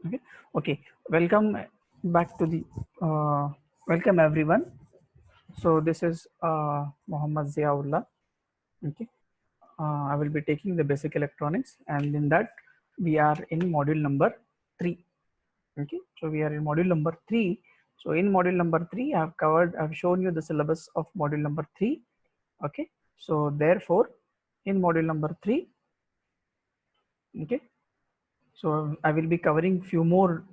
Okay. Okay. Welcome back to the welcome everyone. So this is Muhammad Ziaullah. Okay. I will be taking the basic electronics, and in that we are in module number 3. Okay. So we are in module number 3. So in module number 3, I've shown you the syllabus of module number 3. Okay. So therefore, in module number 3, okay. So I will be covering few more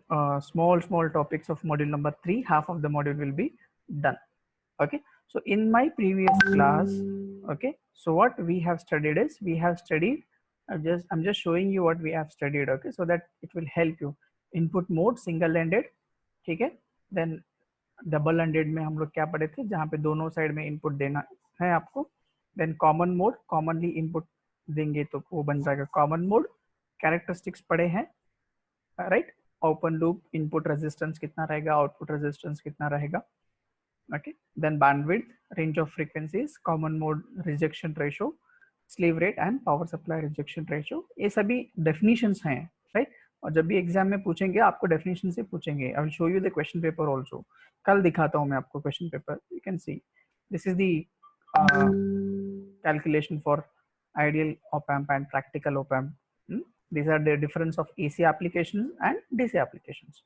small topics of module number 3. Half of the module will be done. Okay. So in my previous class, okay. So what we have studied is we have studied. I'm just showing you what we have studied. Okay. So that it will help you. Input mode single ended. ठीक है. Then double ended में हम लोग क्या पढ़े थे, जहाँ पे दोनों साइड में इनपुट देना है आपको. Then common mode, commonly input देंगे तो वो बन जाएगा कॉमन मोड. कैरेक्टरिस्टिक्स पढ़े हैं, right. Open loop input resistance कितना रहेगा, आउटपुट रेजिस्टेंस कितना रहेगा. Okay. Then bandwidth, range of frequencies, common mode rejection ratio, slew rate and power supply rejection ratio, ये सभी डेफिनेशंस हैं, राइट. और जब भी एग्जाम में पूछेंगे आपको डेफिनेशन से पूछेंगे. I will show you the question paper also. कल दिखाता हूँ मैं आपको question paper. You can see this is the calculation for ideal op-amp and practical op-amp. These are the difference of AC applications and DC applications.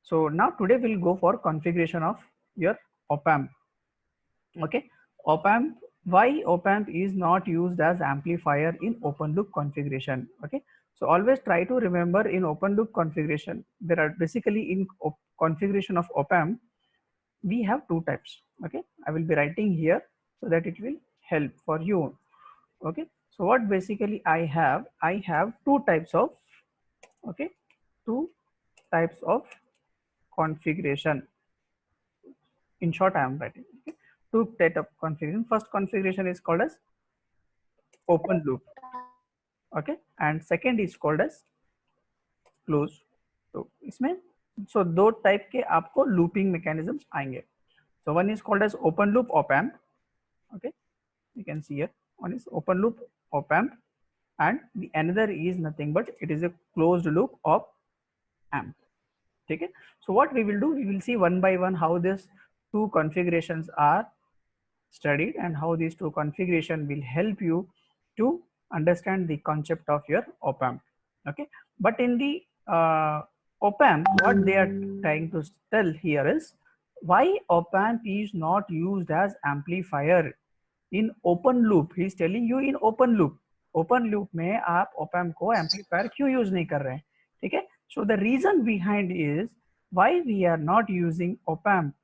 So now today we'll go for configuration of your op-amp. Okay, op-amp. Why op-amp is not used as amplifier in open loop configuration? Okay, so always try to remember in open loop configuration there are basically in configuration of op-amp we have two types. Okay, I will be writing here so that it will help for you. Okay, so what basically I have two types of, okay, two types of configuration. In short I am writing, okay, two type of configuration. First configuration is called as open loop, okay, and second is called as closed. तो इसमें so दो type के आपको looping mechanisms आएंगे. So one is called as open loop op amp. Okay, you can see here one is open loop op amp and the another is nothing but it is a closed loop op amp. Okay, so what we will do, we will see one by one how this two configurations are studied and how these two configuration will help you to understand the concept of your op amp. Okay, but in the op amp what they are trying to tell here is why op amp is not used as amplifier in open loop. He is telling you in open loop. Open loop में आप op amp को amplifier क्यों use नहीं कर रहे हैं. ठीक है. So the reason behind is why we are not using op amp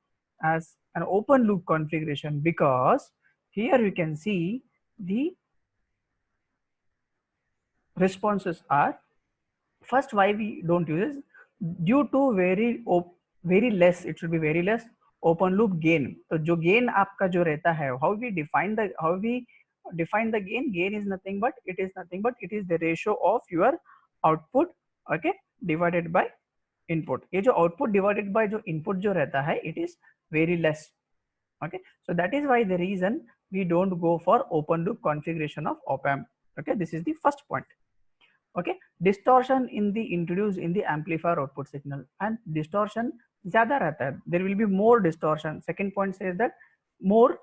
as an open loop configuration, because here you can see the responses are, first why we don't use it, due to very less, it should be very less open loop gain. तो जो gain आपका जो रहता है, how we define the gain is nothing but it is the ratio of your output, okay, divided by input. ये जो output divided by जो input जो रहता है, it is very less. Okay, so that is why the reason we don't go for open loop configuration of op amp. Okay, this is the first point. Okay, distortion in the introduced in the amplifier output signal, and distortion ज़्यादा रहता है. There will be more distortion. Second point says that more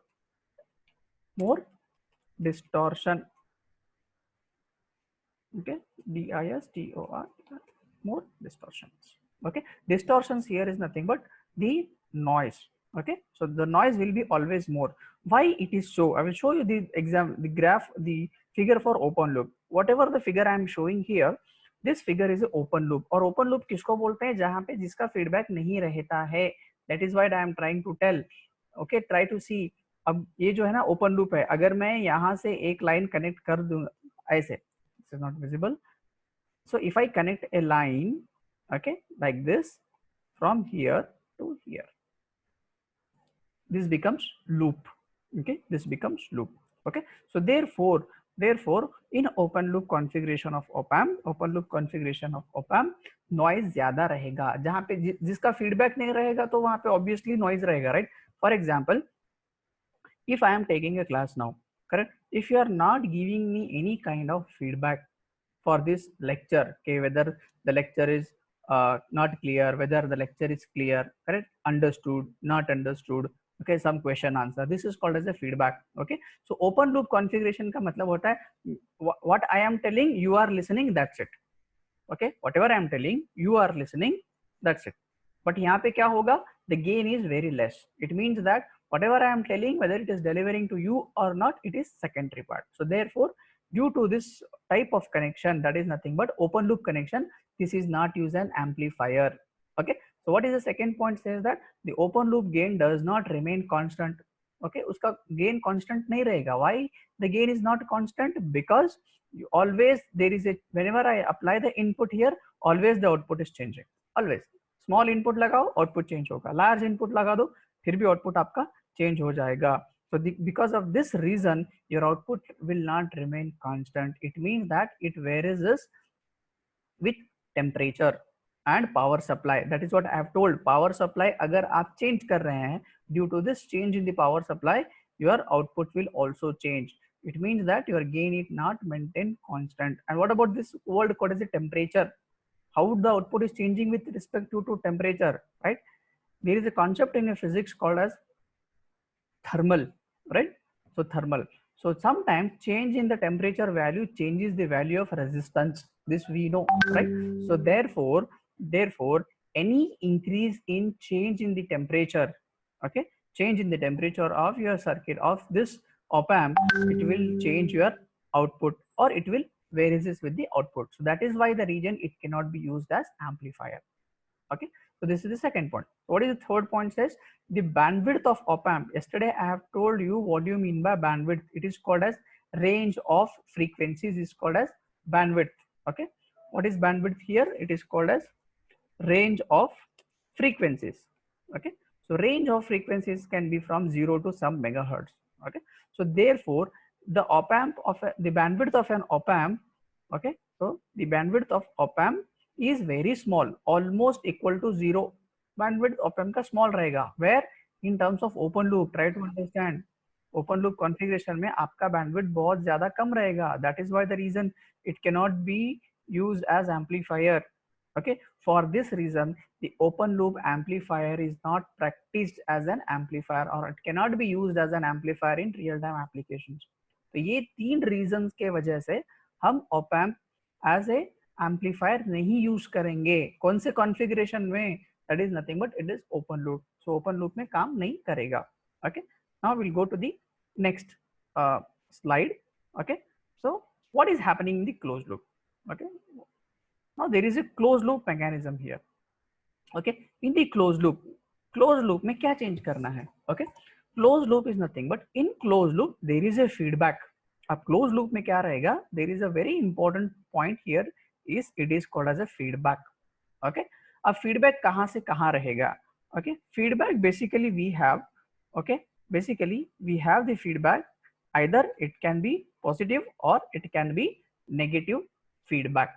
distortion. Okay, DISTOR, more distortions. Okay, distortions here is nothing but the noise. Okay, so the noise will be always more. Why it is so? I will show you the graph, the figure for open loop. Whatever the figure I am showing here, this figure is open loop. और open loop किसको बोलते हैं, जहाँ पे जिसका feedback नहीं रहता है. That is what I am trying to tell. Okay, try to see. अब ये जो है ना open loop है, अगर मैं यहाँ से एक line connect कर दूंगा ऐसे, this is not visible. So if I connect a line, okay, like this from here to here, this becomes loop. Okay, this becomes loop. Okay, so therefore in open loop configuration of op amp, noise ज्यादा रहेगा. जहाँ पे जिसका feedback नहीं रहेगा तो वहाँ पे obviously noise रहेगा, right? For example, if I am taking a class now, correct, if you are not giving me any kind of feedback for this lecture, okay, whether the lecture is not clear, whether the lecture is clear, correct, understood, not understood. Okay, some question answer. This is called as a feedback. Okay, so open loop configuration का मतलब होता है what I am telling, you are listening, that's it. Okay, whatever I am telling, you are listening, that's it. But यहाँ पे क्या होगा? The gain is very less. It means that whatever I am telling, whether it is delivering to you or not, it is secondary part. So therefore, due to this type of connection, that is nothing but open loop connection, this is not used an amplifier. Okay, so what is the second point? Says that the open loop gain does not remain constant. Okay, उसका gain constant नहीं रहेगा. Why the gain is not constant? Because you always, there is a, whenever I apply the input here, always the output is changing. Always small input लगाओ, output change होगा. Large input लगा दो, फिर भी output आपका change हो जाएगा. So because of this reason, your output will not remain constant. It means that it varies with temperature and power supply. That is what I have told. Power supply अगर आप change कर रहे हैं, due to this change in the power supply, your output will also change. It means that your gain is not maintained constant. And what about this word called as a temperature? How the output is changing with respect to temperature, right? There is a concept in a physics called as thermal, right? So thermal. So sometimes change in the temperature value changes the value of resistance. This we know, right? So therefore, any increase in change in the temperature, okay, change in the temperature of your circuit of this op amp, it will change your output, or it will varies with the output. So that is why the reason it cannot be used as amplifier. Okay, so this is the second point. What is the third point? Says the bandwidth of op amp. Yesterday I have told you what do you mean by bandwidth. It is called as range of frequencies, is called as bandwidth. Okay, what is bandwidth here? It is called as range of frequencies. Okay, so range of frequencies can be from 0 to some megahertz. Okay, so therefore the op amp of the bandwidth of an op amp, okay, so the bandwidth of op amp is very small, almost equal to 0. Bandwidth op amp का small रहेगा. Where in terms of open loop, try to understand, open loop configuration में आपका bandwidth बहुत ज़्यादा कम रहेगा. That is why the reason it cannot be used as amplifier. Okay, for this reason the open loop amplifier is not practiced as an amplifier, or it cannot be used as an amplifier in real time applications. तो ये तीन reasons के वजह से हम op amp as a amplifier नहीं use करेंगे. कौन से configuration में? That is nothing but it is open loop. So open loop में काम नहीं करेगा. Okay, now we'll go to the next slide. Okay, so what is happening in the closed loop? Okay, now there is a closed loop mechanism here. Okay, in the closed loop में क्या change करना है? Okay, closed loop is nothing but in closed loop there is a feedback. अब closed loop में क्या रहेगा? There is a very important point here, is it is called as a feedback. Okay, अब feedback कहाँ से कहाँ रहेगा? Okay, feedback basically we have, okay, basically we have the feedback, either it can be positive or it can be negative feedback.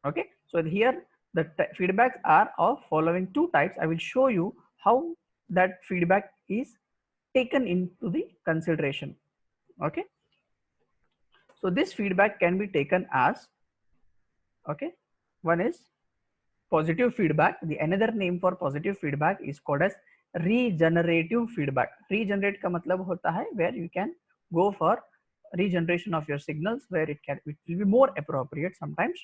Okay, so here the feedbacks are of following two types. I will show you how that feedback is taken into the consideration. Okay, so this feedback can be taken as, okay, one is positive feedback. The another name for positive feedback is called as regenerative feedback. Regenerate का मतलब होता है where you can go for regeneration of your signals, where it will be more appropriate sometimes.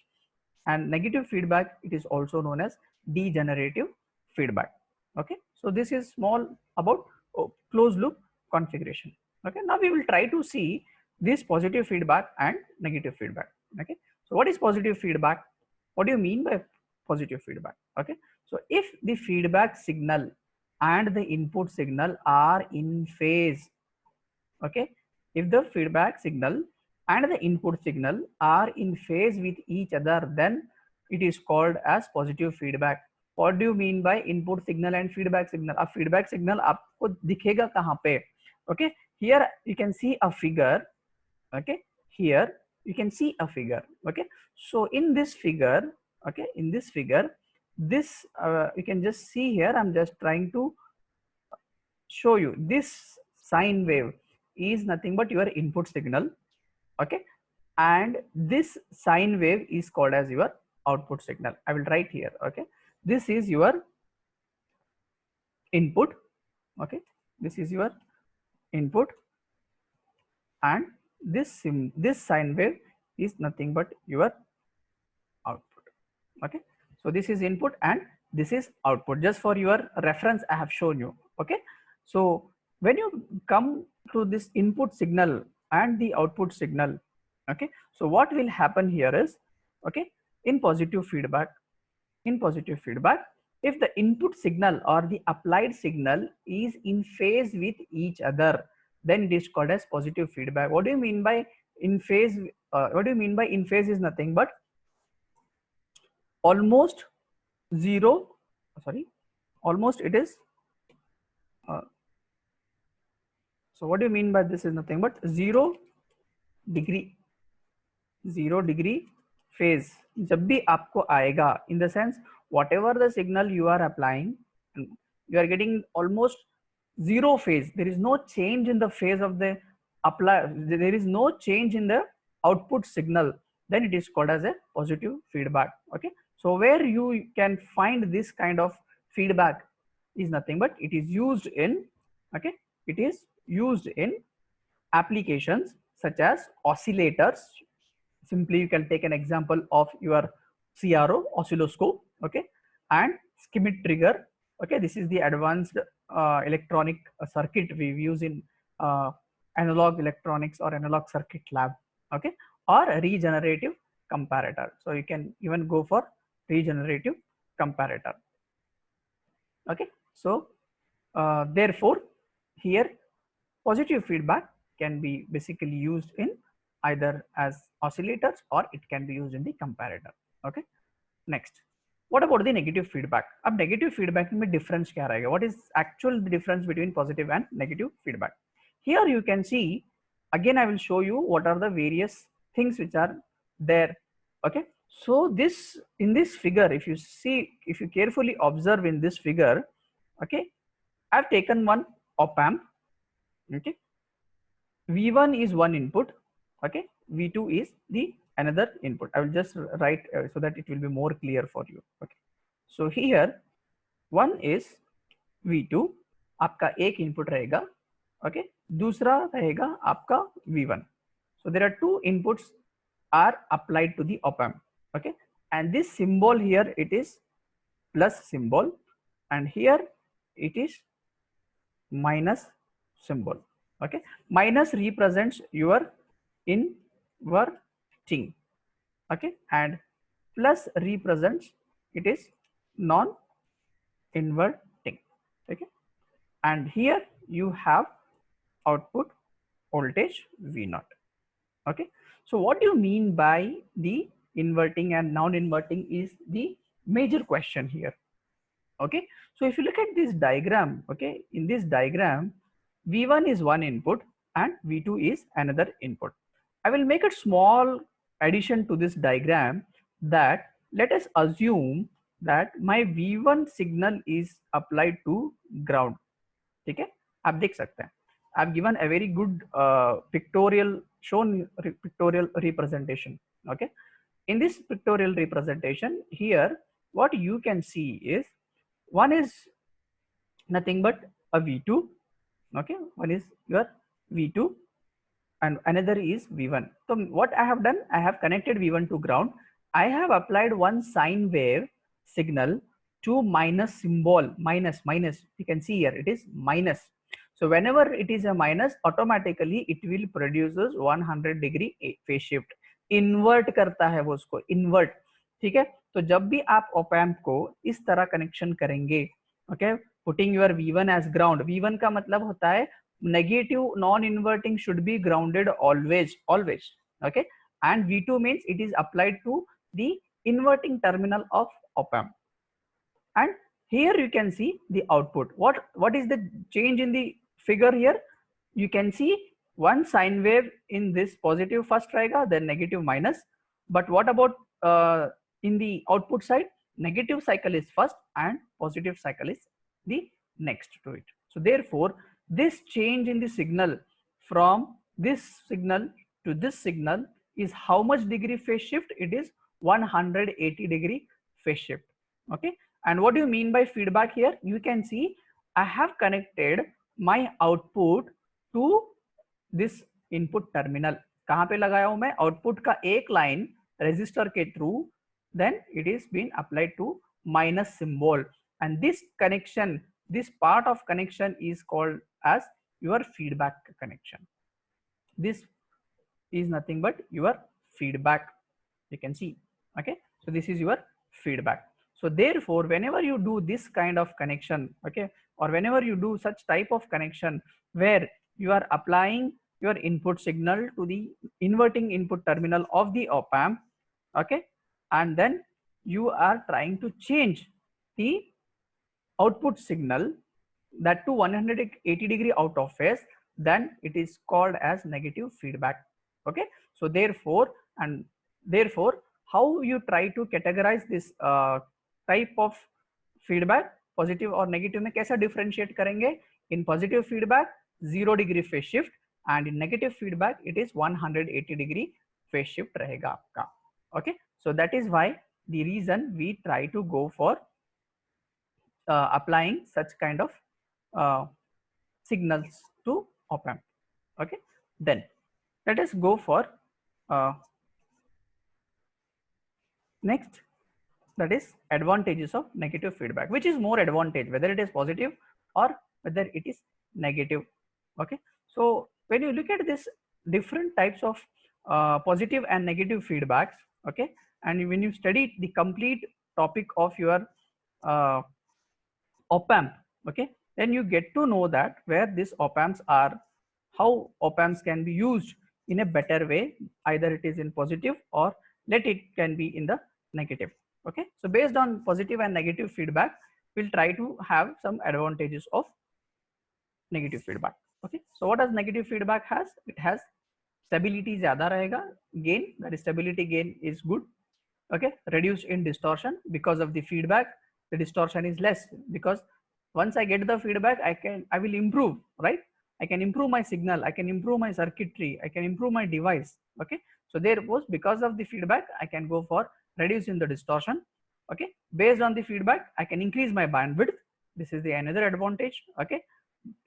And negative feedback, it is also known as degenerative feedback. Okay, so this is small about closed loop configuration. Okay, now we will try to see this positive feedback and negative feedback. Okay, so what is positive feedback? What do you mean by positive feedback? Okay, so if the feedback signal and the input signal are in phase, okay, if the feedback signal and the input signal are in phase with each other, then it is called as positive feedback. What do you mean by input signal and feedback signal? अब feedback signal आपको दिखेगा कहाँ पे? Okay, here you can see a figure. Okay, here you can see a figure. Okay, so in this figure, okay, in this figure, this you can just see here. I'm just trying to show you this sine wave is nothing but your input signal. Okay, and this sine wave is called as your output signal. I will write here. Okay, this is your input. Okay, this is your input, and this sine wave is nothing but your output. Okay, so this is input and this is output. Just for your reference, I have shown you. Okay, so when you come to this input signal and the output signal, okay, so what will happen here is, okay, in positive feedback, if the input signal or the applied signal is in phase with each other, then it is called as positive feedback. What do you mean by in phase? What do you mean by in phase? Is nothing but almost zero, sorry, almost it is, so what do you mean by this is nothing but 0 degree phase जब भी आपको आएगा, in the sense whatever the signal you are applying, you are getting almost zero phase. There is no change in the phase of the apply, there is no change in the output signal, then it is called as a positive feedback. Okay, so where you can find this kind of feedback is nothing but it is used in, okay, it is used in applications such as oscillators. Simply you can take an example of your CRO, oscilloscope, okay, and Schmitt trigger. Okay, this is the advanced electronic circuit we use in analog electronics or analog circuit lab. Okay, or a regenerative comparator. So you can even go for regenerative comparator. Okay, so therefore here positive feedback can be basically used in either as oscillators or it can be used in the comparator. Okay, next, what about the negative feedback? अब negative feedback में difference क्या रहेगा? What is actual difference between positive and negative feedback? Here you can see, again I will show you what are the various things which are there. Okay, so this, in this figure, if you see, if you carefully observe in this figure, okay, I've taken one op amp. Okay, V1 is one input, okay, V2 is the another input. I will just write so that it will be more clear for you. Okay, so here one is V2, आपका एक input रहेगा, okay, दूसरा रहेगा आपका V1. So there are two inputs are applied to the op amp. Okay, and this symbol here, it is plus symbol, and here it is minus symbol. Okay, minus represents your inverting, okay, and plus represents it is non-inverting. Okay, and here you have output voltage V0. Okay, so what do you mean by the inverting and non-inverting is the major question here. Okay, so if you look at this diagram, okay, in this diagram V1 is one input and V2 is another input. I will make a small addition to this diagram, that let us assume that my V1 signal is applied to ground. ठीक है, आप देख सकते हैं, I've given a very good pictorial representation. Okay, in this pictorial representation here, what you can see is one is nothing but a V2. Okay, one is your V2 and another is V1. So what I have done, I have connected V1 to ground. I have applied one sine wave signal to minus symbol, minus. You can see here it is minus. So whenever it is a minus, automatically it will produces 100 degree phase shift. Invert करता है वो उसको, invert. ठीक है, तो जब भी आप op amp को इस तरह कनेक्शन करेंगे, okay, putting your V1 as ground. V1 का मतलब होता है negative non-inverting should be grounded always. Okay, and V2 means it is applied to the inverting terminal of op amp. And here you can see the output. What is the change in the figure here? You can see one sine wave in this positive first रहेगा, then negative minus. But what about in the output side? Negative cycle is first and positive cycle is the next to it. So therefore this change in the signal from this signal to this signal is how much degree phase shift? It is 180 degree phase shift. Okay, and what do you mean by feedback here? You can see I have connected my output to this input terminal. कहाँ पे लगाया हूं मैं? Output का एक line resistor के through, then it is being applied to minus symbol, and this connection, this part of connection is called as your feedback connection. This is nothing but your feedback, you can see. Okay, so this is your feedback. So therefore whenever you do this kind of connection, okay, or whenever you do such type of connection where you are applying your input signal to the inverting input terminal of the op amp, okay, and then you are trying to change the output signal, that to 180 degree out of phase, then it is called as negative feedback. Okay, so therefore, and therefore how you try to categorize this type of feedback, positive और negative में कैसा differentiate करेंगे? In positive feedback 0 degree phase shift, and in negative feedback it is 180 degree phase shift रहेगा आपका. Okay, so that is why the reason we try to go for applying such kind of signals to op amp. Okay, then let us go for next, that is advantages of negative feedback. Which is more advantage, whether it is positive or whether it is negative? Okay, so when you look at this different types of positive and negative feedbacks, okay, and when you study the complete topic of your op amp, okay, then you get to know that where these op amps are, how op amps can be used in a better way, either it is in positive or let it can be in the negative. Okay, so based on positive and negative feedback, we'll try to have some advantages of negative feedback. Okay, so what does negative feedback has? It has stability zyada rahega, gain, that is stability gain is good. Okay, reduced in distortion because of the feedback, the distortion is less, because once I get the feedback, I will improve, right? I can improve my signal, I can improve my circuitry, I can improve my device. Okay, so therefore because of the feedback I can go for reducing the distortion. Okay, based on the feedback I can increase my bandwidth, this is the another advantage. Okay,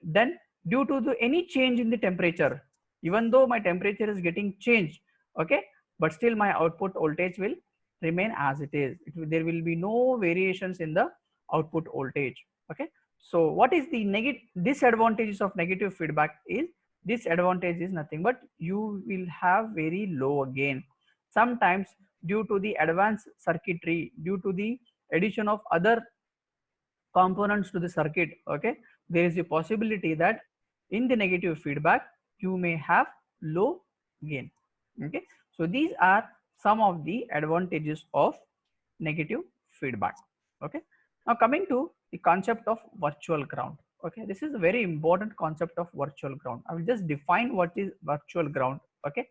then due to any change in the temperature, even though my temperature is getting changed, okay, but still my output voltage will remain as it is. There will be no variations in the output voltage. Okay, so what is the negative disadvantages of negative feedback? Is disadvantage is nothing but you will have very low gain. Sometimes due to the advanced circuitry, due to the addition of other components to the circuit, okay, there is a possibility that in the negative feedback you may have low gain. Okay, so these are some of the advantages of negative feedback. Okay, now coming to the concept of virtual ground. Okay, this is a very important concept of virtual ground. I will just define what is virtual ground. Okay,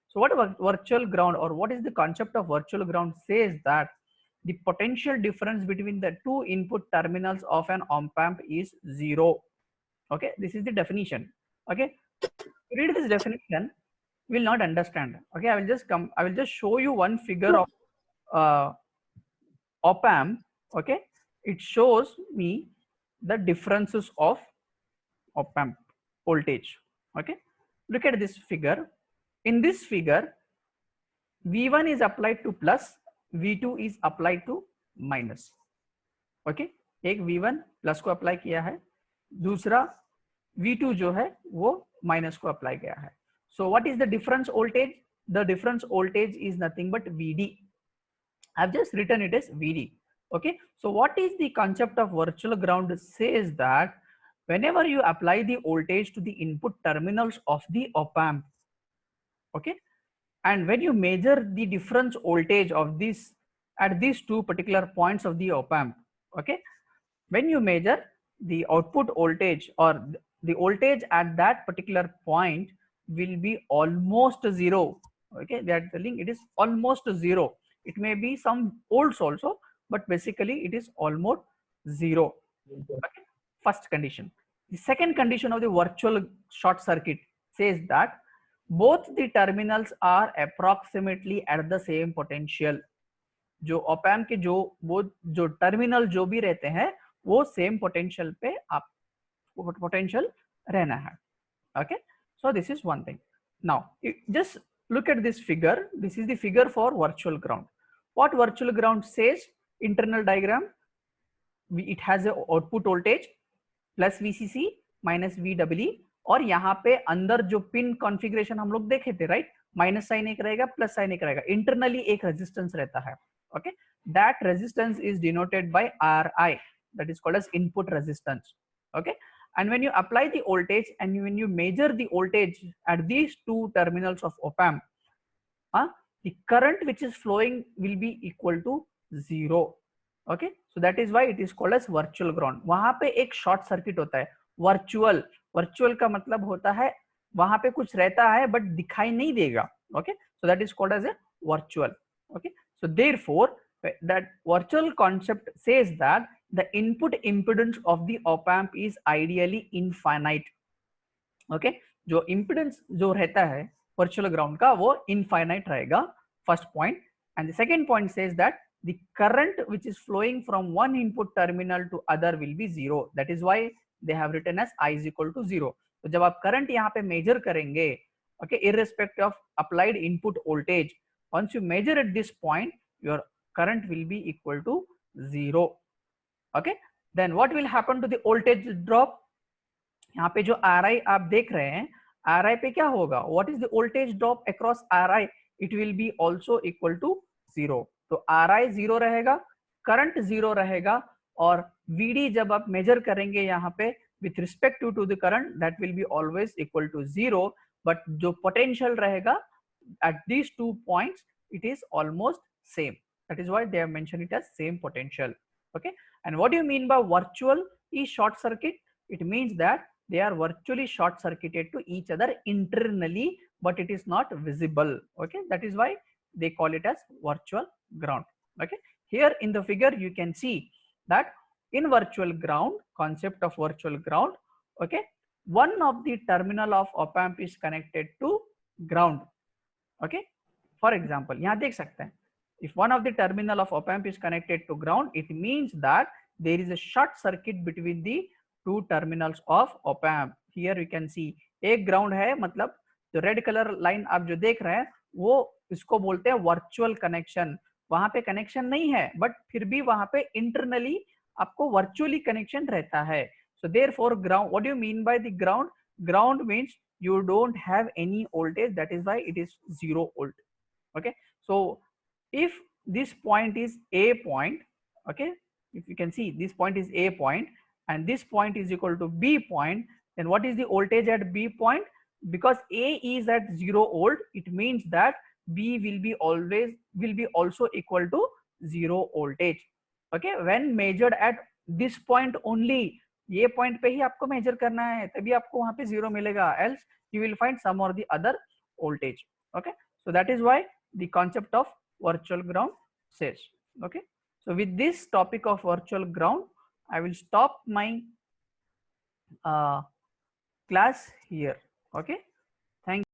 so what virtual ground, or what is the concept of virtual ground, says that the potential difference between the two input terminals of an op amp is zero. Okay, this is the definition. Okay, read this definition, will not understand. Okay, I will just show you one figure of op amp. Okay, it shows me the differences of op amp voltage. Okay, look at this figure. In this figure, V1 is applied to plus, V2 is applied to minus. Okay, एक V1 plus को apply किया है, दूसरा V2 जो है वो minus को apply किया है. So what is the difference voltage? The difference voltage is nothing but VD. I've just written it as VD. Okay, so what is the concept of virtual ground? Says that whenever you apply the voltage to the input terminals of the op amp, okay, and when you measure the difference voltage of this at these two particular points of the op amp, okay, when you measure the output voltage or the voltage at that particular point will be almost zero. Okay, they are telling it is almost zero. It may be some volts also, but basically it is almost zero. Okay, first condition. The second condition of the virtual short circuit says that both the terminals are approximately at the same potential. जो op amp के वो जो terminal जो भी रहते हैं वो same potential पे आप पोटेंशियल रहना है. Okay, so this is one thing. Now just look at this figure. This is the figure for virtual ground. What virtual ground says? Internal diagram, it has a output voltage plus VCC minus VEE, और यहाँ पे अंदर जो pin configuration हम लोग देखे थे, right, minus sign एक रहेगा, प्लस साइन एक रहेगा, इंटरनली एक रेजिस्टेंस रहता है. Okay, that resistance is denoted by RI, that is called as input resistance. Okay, and when you apply the voltage and when you measure the voltage at these two terminals of op amp, the current which is flowing will be equal to 0. Okay, so that is why it is called as virtual ground. वहां पे एक short circuit होता है. Virtual का मतलब होता है वहां पे कुछ रहता है बट दिखाई नहीं देगा. Okay, so that is called as a virtual. Okay, so therefore that virtual concept says that the input impedance of the op amp is ideally infinite. Okay, जो impedance जो रहता है virtual ground का वो infinite रहेगा, first point. And the second point says that the current which is flowing from one input terminal to other will be 0. That is why they have written as I is equal to 0. तो जब आप current यहाँ पे measure करेंगे, okay, irrespective of applied input voltage, once you measure at this point, your current will be equal to 0. Okay, then what will happen to the voltage drop? यहाँ पे जो RI आप देख रहे हैं, RI पे क्या होगा? What is the voltage drop across RI? It will be also equal to 0. तो RI 0 रहेगा, करंट 0 रहेगा, और VD जब आप मेजर करेंगे यहाँ पे with respect to the current, that will be always equal to 0. but जो potential रहेगा at these 2 points, it is almost same. That is why they have mentioned it as same potential. Okay, and what do you mean by virtual is short circuit? It means that they are virtually short circuited to each other internally, but it is not visible. Okay, that is why they call it as virtual ground. Okay, here in the figure you can see that in virtual ground, concept of virtual ground, okay, one of the terminal of op amp is connected to ground. Okay, for example यहाँ देख सकते हैं, if one of the terminal of op amp is connected to ground, it means that there is a short circuit between the two terminals of op amp. Here you can see एक ground है, मतलब जो red colour line आप जो देख रहे हैं वो इसको बोलते हैं वर्चुअल कनेक्शन. वहां पे कनेक्शन नहीं है बट फिर भी वहां पे इंटरनली आपको वर्चुअली कनेक्शन रहता है. So therefore ground, what do you mean by the ground? Ground means you don't have any voltage, that is why it is 0 volt. Okay, so if this point is A point, okay, if you can see this point is A point and this point is equal to B point, then what is the voltage at B point? Because A is at 0 volt, it means that B will be also equal to 0 voltage. Okay, when measured at this point only, ये point पे ही आपको major करना है, तभी आपको वहां पे 0 मिलेगा, else you will find some or the other voltage. Okay, so that is why the concept of virtual ground says. Okay, so with this topic of virtual ground, I will stop my class here. Okay, thank you.